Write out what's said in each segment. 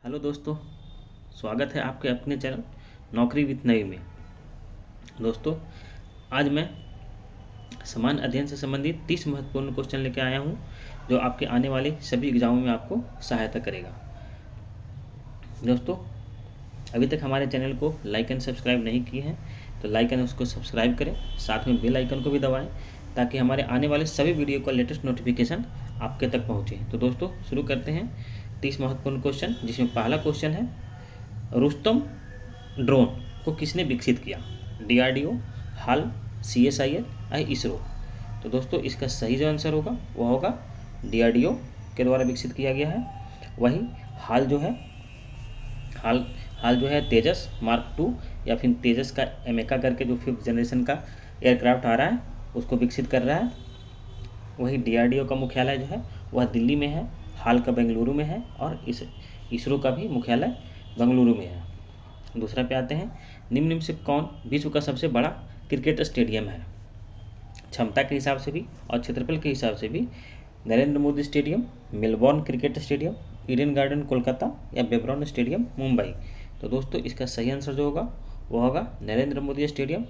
Hello दोस्तों, स्वागत है आपके अपने चैनल नौकरी विथ नई में। दोस्तों, आज मैं समान अध्ययन से संबंधित 30 महत्वपूर्ण क्वेश्चन लेकर आया हूं, जो आपके आने वाले सभी एग्जामों में आपको सहायता करेगा। दोस्तों, अभी तक हमारे चैनल को लाइक एंड सब्सक्राइब नहीं किए हैं तो लाइक एंड उसको सब्सक्राइब करें, साथ में बेल आइकन को भी दबाएं ताकि हमारे आने वाले सभी वीडियो का लेटेस्ट नोटिफिकेशन आपके तक पहुँचे। तो दोस्तों, शुरू करते हैं 30 महत्वपूर्ण क्वेश्चन, जिसमें पहला क्वेश्चन है, रुस्तम ड्रोन को किसने विकसित किया? डीआरडीओ, हाल, सीएसआईएल या इसरो? तो दोस्तों, इसका सही जो आंसर होगा वो होगा डीआरडीओ के द्वारा विकसित किया गया है। वही हाल जो है हाल हाल जो है तेजस मार्क 2 या फिर तेजस का एमेका करके जो 5th जनरेशन का एयरक्राफ्ट आ रहा है उसको विकसित कर रहा है। वही डीआरडीओ का मुख्यालय जो है वह दिल्ली में है, हाल का बेंगलुरु में है और इसरो का भी मुख्यालय बेंगलुरु में है। दूसरा पे आते हैं, निम्न में से कौन विश्व का सबसे बड़ा क्रिकेट स्टेडियम है? क्षमता के हिसाब से भी और क्षेत्रफल के हिसाब से भी Narendra Modi stadium, Melbourne cricket stadium, Eden garden Kolkata या बेब्रॉन स्टेडियम मुंबई? तो दोस्तों, इसका सही आंसर जो होगा वो होगा नरेंद्र मोदी स्टेडियम।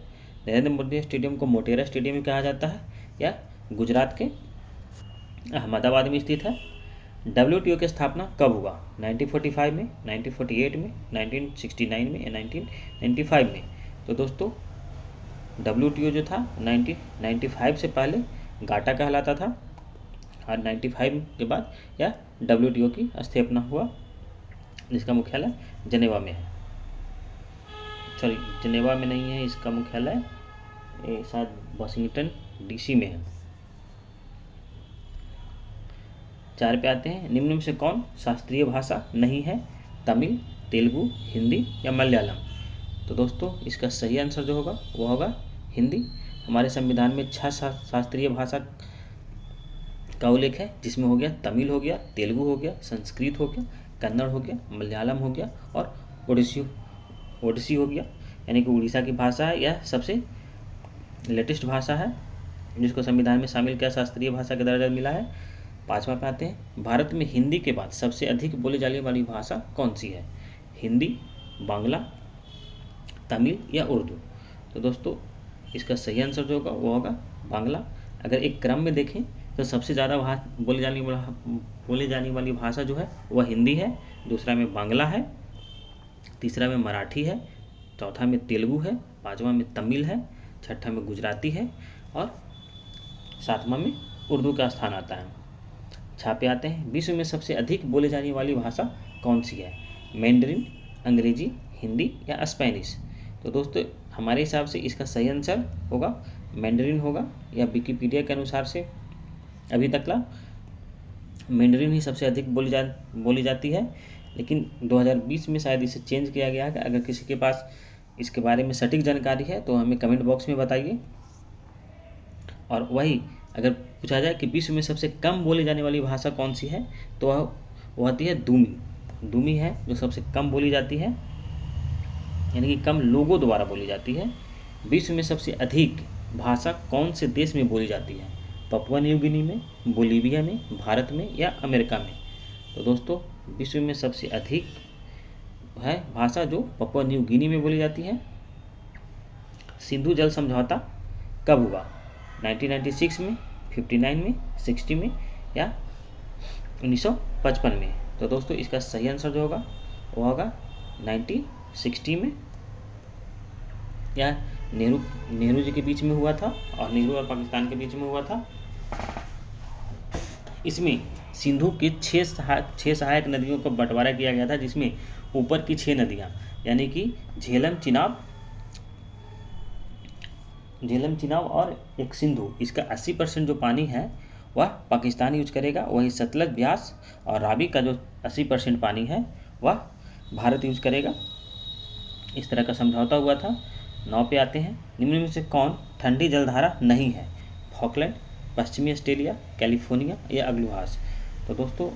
नरेंद्र मोदी स्टेडियम को मोटेरा स्टेडियम भी कहा जाता है, या गुजरात के अहमदाबाद में स्थित है। WTO की स्थापना कब हुआ? 1945 में, 1948 में, 1969 में या 1995 में? तो दोस्तों, WTO जो था 1995 से पहले गाटा कहलाता था और 95 के बाद या WTO की स्थापना हुआ, जिसका मुख्यालय जनेवा में है। सॉरी, जनेवा में नहीं है, इसका मुख्यालय शायद वाशिंगटन DC में है। 4 पे आते हैं, निम्न में से कौन शास्त्रीय भाषा नहीं है? तमिल, तेलुगु, हिंदी या मलयालम? तो दोस्तों, इसका सही आंसर जो होगा वो होगा हिंदी। हमारे संविधान में 6 शास्त्रीय भाषा का उल्लेख है, जिसमें हो गया तमिल, हो गया तेलुगु, हो गया संस्कृत, हो गया कन्नड़, हो गया मलयालम, हो गया और ओडिसी हो गया, यानी कि उड़ीसा की भाषा है। यह सबसे लेटेस्ट भाषा है जिसको संविधान में शामिल किया, शास्त्रीय भाषा का दर्जा मिला है। 5वां पे आते हैं, भारत में हिंदी के बाद सबसे अधिक बोली जाने वाली भाषा कौन सी है? हिंदी, बांग्ला, तमिल या उर्दू? तो दोस्तों, इसका सही आंसर जो होगा वो होगा बांग्ला। अगर एक क्रम में देखें तो सबसे ज़्यादा बोली जाने वाली भाषा जो है वह हिंदी है, दूसरा में बांग्ला है, तीसरा में मराठी है, चौथा में तेलुगु है, 5वां में तमिल है, 6ठा में गुजराती है और 7वां में उर्दू का स्थान आता है। छापे आते हैं, विश्व में सबसे अधिक बोली जाने वाली भाषा कौन सी है? मैंडरिन, अंग्रेजी, हिंदी या स्पेनिश? तो दोस्तों, हमारे हिसाब से इसका सही आंसर होगा मैंडरिन होगा, या विकिपीडिया के अनुसार से अभी तक मैंडरिन ही सबसे अधिक बोली जाती है। लेकिन 2020 में शायद इसे चेंज किया गया है। अगर किसी के पास इसके बारे में सटीक जानकारी है तो हमें कमेंट बॉक्स में बताइए। और वही अगर पूछा जाए कि विश्व में सबसे कम बोली जाने वाली भाषा कौन सी है, तो वह होती है दूमी है, जो सबसे कम बोली जाती है, यानी कि कम लोगों द्वारा बोली जाती है। विश्व में सबसे अधिक भाषा कौन से देश में बोली जाती है? पपुआ न्यू गिनी में, बोलीविया में, भारत में या अमेरिका में? तो दोस्तों, विश्व में सबसे अधिक है भाषा जो पपुआ न्यू गिनी में बोली जाती है। सिंधु जल समझौता कब हुआ? 1996 में, 59 में, 60 में या 1955 में? तो दोस्तों, इसका सही आंसर जो होगा वो होगा 1960 में, या नेहरू जी के बीच में हुआ था और नेहरू और पाकिस्तान के बीच में हुआ था। इसमें सिंधु के 6 सहायक नदियों का बंटवारा किया गया था, जिसमें ऊपर की 6 नदियाँ यानी कि झेलम, चिनाब और एक सिंधु, इसका 80% जो पानी है वह पाकिस्तान यूज करेगा। वही सतलज, ब्यास और रावी का जो 80% पानी है वह भारत यूज करेगा। इस तरह का समझौता हुआ था। 9 पे आते हैं, निम्न में से कौन ठंडी जलधारा नहीं है? फॉकलैंड, पश्चिमी ऑस्ट्रेलिया, कैलिफोर्निया या अग्लुहास? तो दोस्तों,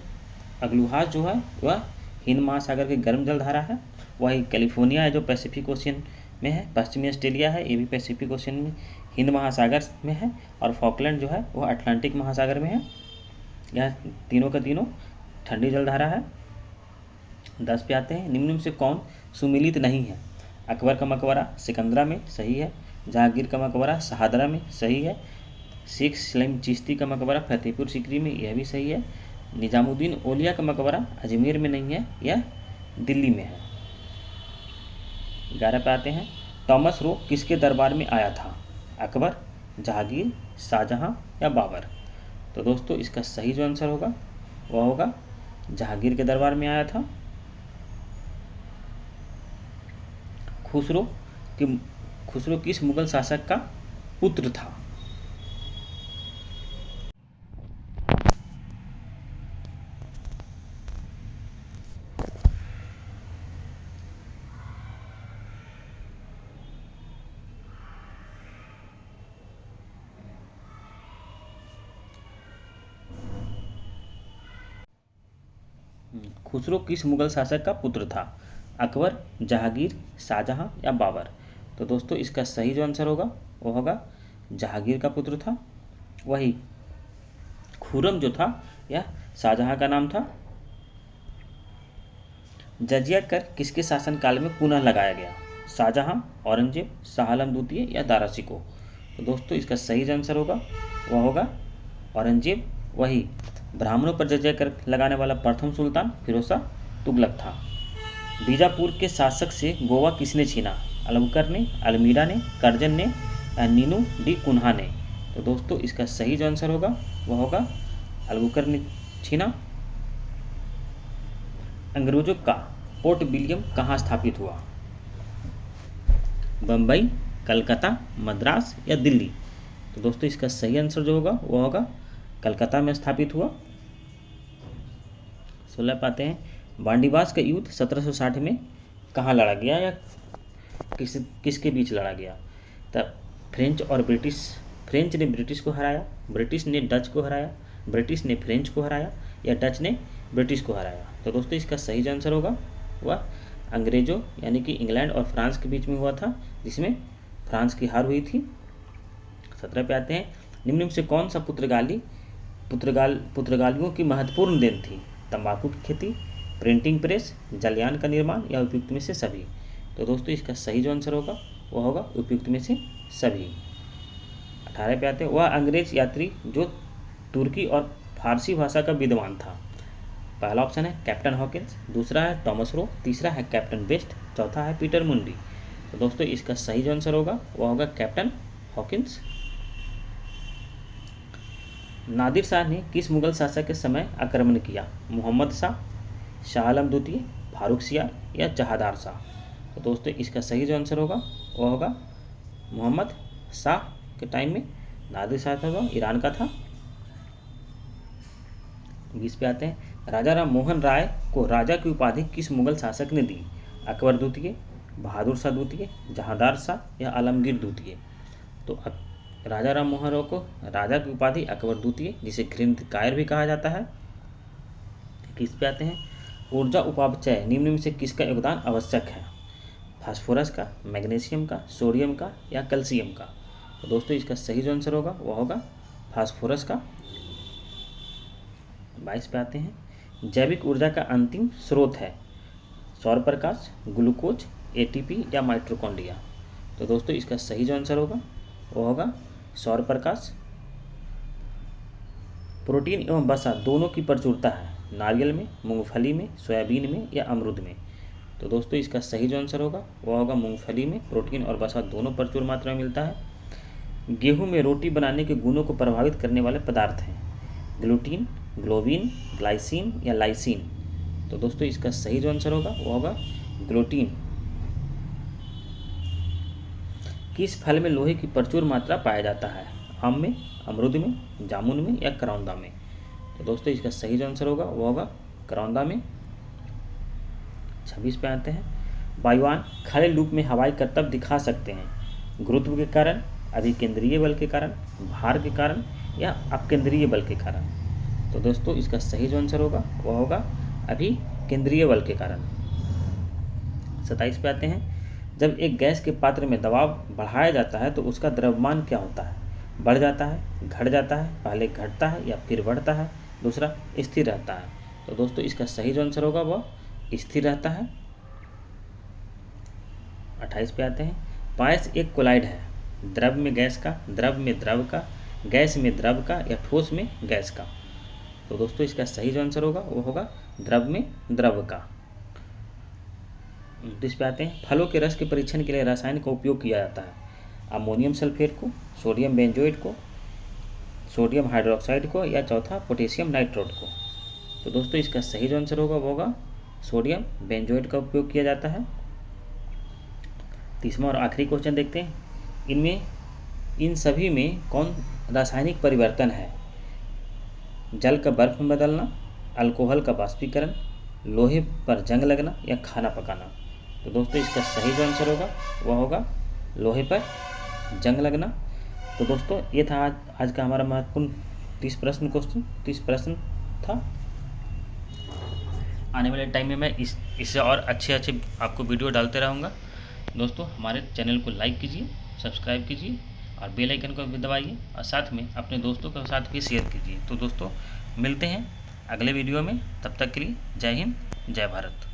अग्लुहास जो है वह हिंद महासागर की गर्म जलधारा है। वही कैलिफोर्निया है जो पैसिफिक ओशियन में है। पश्चिमी ऑस्ट्रेलिया है, ये भी पैसिफिक ओशियन में हिंद महासागर में है। और फॉकलैंड जो है वह अटलांटिक महासागर में है। यह तीनों का तीनों ठंडी जलधारा है। 10 पे आते हैं, निम्न में से कौन सुमिलित नहीं है? अकबर का मकबरा सिकंदरा में, सही है। जहांगीर का मकबरा शहादरा में, सही है। शेख सलीम चिश्ती का मकबरा फतेहपुर सीकरी में, यह भी सही है। निजामुद्दीन औलिया का मकबरा अजमेर में नहीं है, यह दिल्ली में है। 11 पे आते हैं, टॉमस रो किसके दरबार में आया था? अकबर, जहांगीर, शाहजहां या बाबर? तो दोस्तों इसका सही जो आंसर होगा वह होगा जहांगीर के दरबार में आया था। खुसरो किस मुगल शासक का पुत्र था? खुसरो किस मुगल शासक का पुत्र था? अकबर, जहांगीर, शाहजहां या बाबर? तो दोस्तों इसका सही जो आंसर होगा वो होगा जहांगीर का पुत्र था। वही खुर्रम जो था यह शाहजहां का नाम था। जजिया कर किसके शासनकाल में पुनः लगाया गया? शाहजहां, औरंगजेब, शाह आलम द्वितीय या दारा शिकोह? तो दोस्तों इसका सही आंसर होगा वह होगा औरंगजेब। वही ब्राह्मणों पर जजिया कर लगाने वाला प्रथम सुल्तान फिरोज शाह तुगलक था। बीजापुर के शासक से गोवा किसने छीना? अलबुकर ने, अलमीरा ने, कर्जन ने या नीनू डी कुन्हा ने? तो दोस्तों इसका सही जो आंसर होगा वह होगा अलबुकर ने छीना। अंग्रेजों का पोर्ट विलियम कहाँ स्थापित हुआ? बम्बई, कलकत्ता, मद्रास या दिल्ली? तो दोस्तों इसका सही आंसर जो होगा वह होगा कलकत्ता में स्थापित हुआ। 16 पाते हैं, बांडीवास का युद्ध 1760 में कहाँ लड़ा गया या किसके बीच लड़ा गया? तब फ्रेंच ने ब्रिटिश को हराया, ब्रिटिश ने डच को हराया, ब्रिटिश ने फ्रेंच को हराया या डच ने ब्रिटिश को हराया? तो दोस्तों इसका सही आंसर होगा वह अंग्रेजों यानी कि इंग्लैंड और फ्रांस के बीच में हुआ था, जिसमें फ्रांस की हार हुई थी। 17 पे आते हैं, निम्न में से कौन सा पुर्तगालियों की महत्वपूर्ण देन थी? तंबाकू की खेती, प्रिंटिंग प्रेस, जलयान का निर्माण या उपयुक्त में से सभी? तो दोस्तों इसका सही जो आंसर होगा वह होगा उपयुक्त में से सभी। 18 पे आते हैं, वह अंग्रेज यात्री जो तुर्की और फारसी भाषा का विद्वान था। पहला ऑप्शन है कैप्टन हॉकिंस, दूसरा है टॉमस रो, तीसरा है कैप्टन बेस्ट, चौथा है पीटर मुंडी? तो दोस्तों इसका सही जो आंसर होगा वह होगा कैप्टन हॉकिंस। नादिर शाह ने किस मुगल शासक के समय आक्रमण किया? मोहम्मद शाह, शाह आलम द्वितीय, फारूक सियार या जहादार शाह? तो दोस्तों इसका सही जो आंसर होगा वह होगा मोहम्मद शाह के टाइम में नादिर शाह था, वह ईरान का था। 20 पे आते हैं, राजा राम मोहन राय को राजा की उपाधि किस मुगल शासक ने दी? अकबर द्वितीय, बहादुर शाह द्वितीय, जहादार शाह या आलमगीर द्वितीय? तो राजा राम मोहन राय को राजा की उपाधि अकबर द्वितीय, जिसे घृणित कायर भी कहा जाता है। 21 पे आते हैं, ऊर्जा उपापचय निम्न में से किसका योगदान आवश्यक है? फास्फोरस का, मैग्नीशियम का, सोडियम का या कैल्शियम का? तो दोस्तों इसका सही जो आंसर होगा वह होगा फास्फोरस का। 22 पे आते हैं, जैविक ऊर्जा का अंतिम स्रोत है सौर प्रकाश, ग्लूकोज, एटीपी या माइटोकॉन्ड्रिया? तो दोस्तों इसका सही जो आंसर होगा वो होगा सौर प्रकाश। प्रोटीन एवं वसा दोनों की प्रचुरता है नारियल में, मूंगफली में, सोयाबीन में या अमरूद में? तो दोस्तों इसका सही जो आंसर होगा वह होगा मूंगफली में प्रोटीन और वसा दोनों प्रचुर मात्रा में मिलता है। गेहूं में रोटी बनाने के गुणों को प्रभावित करने वाले पदार्थ हैं ग्लूटीन, ग्लोबिन, ग्लाइसिन या लाइसिन? तो दोस्तों इसका सही जो आंसर होगा वो होगा ग्लूटीन। किस फल में लोहे की प्रचुर मात्रा पाया जाता है? आम में, अमरूद में, जामुन में या करौंदा में? तो दोस्तों इसका सही जो आंसर होगा वो होगा करौंदा में। 26 पे आते हैं, वायुयान खड़े लूप में हवाई करतब दिखा सकते हैं गुरुत्व के कारण, अभिकेंद्रीय बल के कारण, भार के कारण या अपकेंद्रीय बल के कारण? तो दोस्तों इसका सही जो आंसर होगा वह होगा अभिकेंद्रीय बल के कारण। 27 पे आते हैं, जब एक गैस के पात्र में दबाव बढ़ाया जाता है तो उसका द्रव्यमान क्या होता है? बढ़ जाता है, घट जाता है, पहले घटता है या फिर बढ़ता है, दूसरा स्थिर रहता है? तो दोस्तों इसका सही जो आंसर होगा वह स्थिर रहता है। 28 पे आते हैं, पायस एक कोलाइड है, द्रव में गैस का, द्रव में द्रव का, गैस में द्रव का या ठोस में गैस का। तो दोस्तों इसका सही जो आंसर होगा वो होगा द्रव में द्रव का। 29 पे आते हैं, फलों के रस के परीक्षण के लिए रसायन का उपयोग किया जाता है, अमोनियम सल्फेट को, सोडियम बेंजोएट को, सोडियम हाइड्रोक्साइड को या चौथा पोटेशियम नाइट्रोट को। तो दोस्तों इसका सही जो आंसर होगा वो होगा सोडियम बेंजोएट का उपयोग किया जाता है। 30वां और आखिरी क्वेश्चन देखते हैं, इन सभी में कौन रासायनिक परिवर्तन है? जल का बर्फ में बदलना, अल्कोहल का वाष्पीकरण, लोहे पर जंग लगना या खाना पकाना। तो दोस्तों इसका सही जो आंसर होगा वह होगा लोहे पर जंग लगना। तो दोस्तों ये था आज का हमारा महत्वपूर्ण 30 प्रश्न था। आने वाले टाइम में मैं इससे और अच्छे आपको वीडियो डालते रहूँगा। दोस्तों हमारे चैनल को लाइक कीजिए, सब्सक्राइब कीजिए और बेल आइकन को भी दबाइए और साथ में अपने दोस्तों के साथ भी शेयर कीजिए। तो दोस्तों मिलते हैं अगले वीडियो में, तब तक के लिए जय हिंद, जय भारत।